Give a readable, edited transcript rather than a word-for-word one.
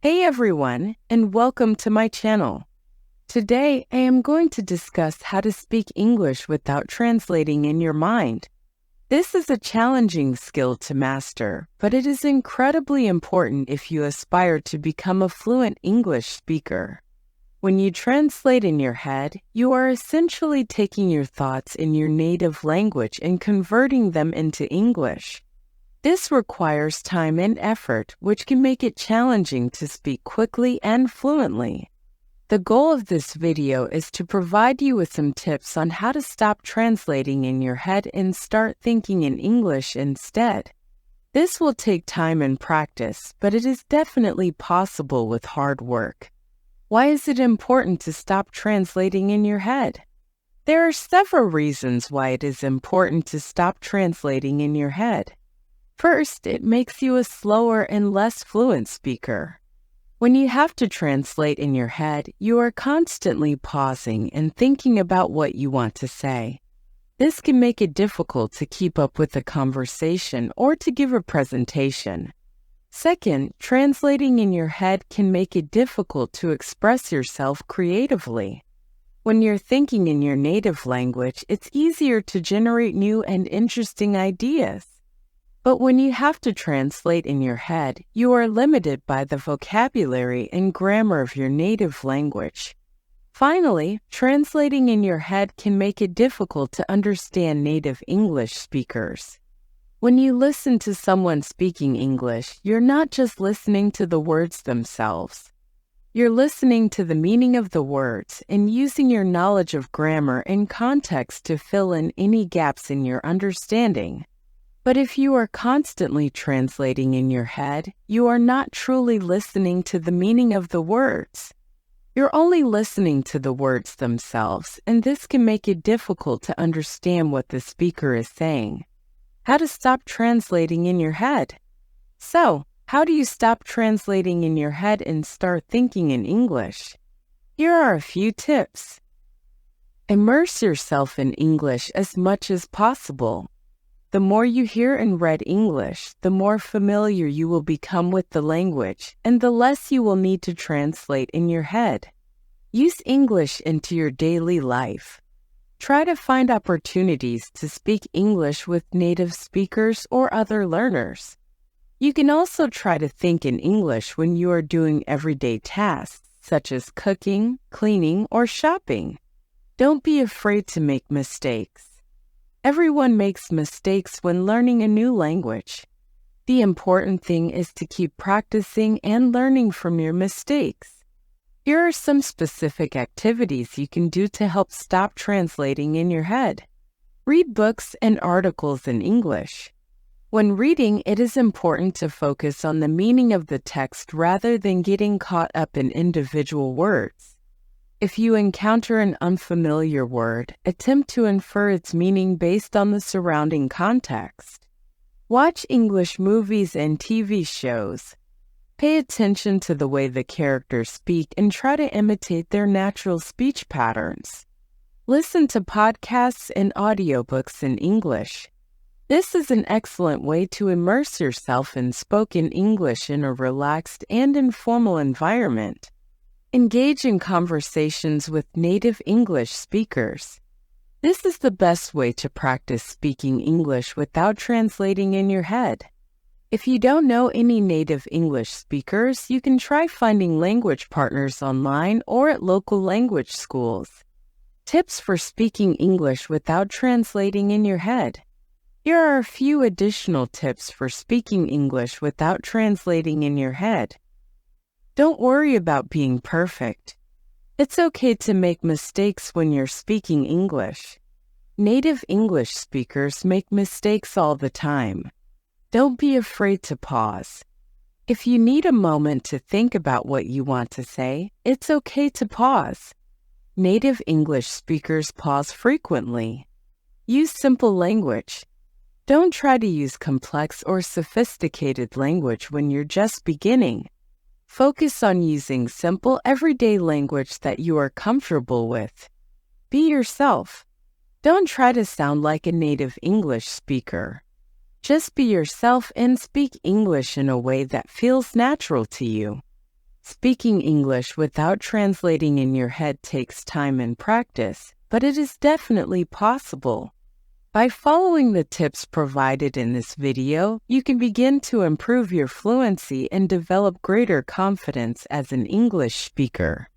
Hey everyone, and welcome to my channel. Today, I am going to discuss how to speak English without translating in your mind. This is a challenging skill to master, but it is incredibly important if you aspire to become a fluent English speaker. When you translate in your head, you are essentially taking your thoughts in your native language and converting them into English. This requires time and effort, which can make it challenging to speak quickly and fluently. The goal of this video is to provide you with some tips on how to stop translating in your head and start thinking in English instead. This will take time and practice, but it is definitely possible with hard work. Why is it important to stop translating in your head? There are several reasons why it is important to stop translating in your head. First, it makes you a slower and less fluent speaker. When you have to translate in your head, you are constantly pausing and thinking about what you want to say. This can make it difficult to keep up with a conversation or to give a presentation. Second, translating in your head can make it difficult to express yourself creatively. When you're thinking in your native language, it's easier to generate new and interesting ideas. But when you have to translate in your head, you are limited by the vocabulary and grammar of your native language. Finally, translating in your head can make it difficult to understand native English speakers. When you listen to someone speaking English, you're not just listening to the words themselves. You're listening to the meaning of the words and using your knowledge of grammar and context to fill in any gaps in your understanding. But if you are constantly translating in your head, you are not truly listening to the meaning of the words. You're only listening to the words themselves, and this can make it difficult to understand what the speaker is saying. How to stop translating in your head? So, how do you stop translating in your head and start thinking in English? Here are a few tips. Immerse yourself in English as much as possible. The more you hear and read English, the more familiar you will become with the language, and the less you will need to translate in your head. Use English into your daily life. Try to find opportunities to speak English with native speakers or other learners. You can also try to think in English when you are doing everyday tasks, such as cooking, cleaning, or shopping. Don't be afraid to make mistakes. Everyone makes mistakes when learning a new language. The important thing is to keep practicing and learning from your mistakes. Here are some specific activities you can do to help stop translating in your head. Read books and articles in English. When reading, it is important to focus on the meaning of the text rather than getting caught up in individual words. If you encounter an unfamiliar word, attempt to infer its meaning based on the surrounding context. Watch English movies and TV shows. Pay attention to the way the characters speak and try to imitate their natural speech patterns. Listen to podcasts and audiobooks in English. This is an excellent way to immerse yourself in spoken English in a relaxed and informal environment. Engage in conversations with native English speakers. This is the best way to practice speaking English without translating in your head. If you don't know any native English speakers, you can try finding language partners online or at local language schools. Tips for speaking English without translating in your head. Here are a few additional tips for speaking English without translating in your head. Don't worry about being perfect. It's okay to make mistakes when you're speaking English. Native English speakers make mistakes all the time. Don't be afraid to pause. If you need a moment to think about what you want to say, it's okay to pause. Native English speakers pause frequently. Use simple language. Don't try to use complex or sophisticated language when you're just beginning. Focus on using simple, everyday language that you are comfortable with. Be yourself. Don't try to sound like a native English speaker. Just be yourself and speak English in a way that feels natural to you. Speaking English without translating in your head takes time and practice, but it is definitely possible. By following the tips provided in this video, you can begin to improve your fluency and develop greater confidence as an English speaker.